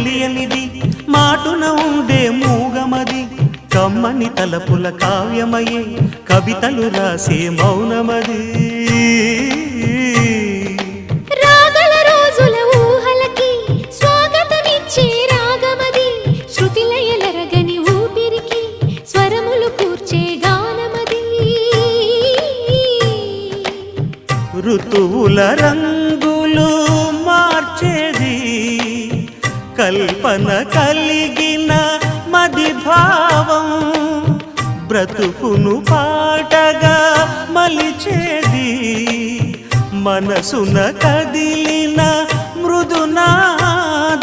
తెలియనిది మాటున ఉండే మూగమది కమ్మని తలపుల కావ్యమయే కవితలు రాసే మౌనమది రాగల రోజుల ఊహలకి స్వాగతమిచ్చే రాగమది శృతిలయలరగని ఊపిరికి స్వరములు కూర్చే గానమది ఋతువుల రంగులు మార్చేది కల్పన కలిగిన మది భావం బ్రతుకును పాటగా మలిచేది మనసున కదిలిన మృదునాదం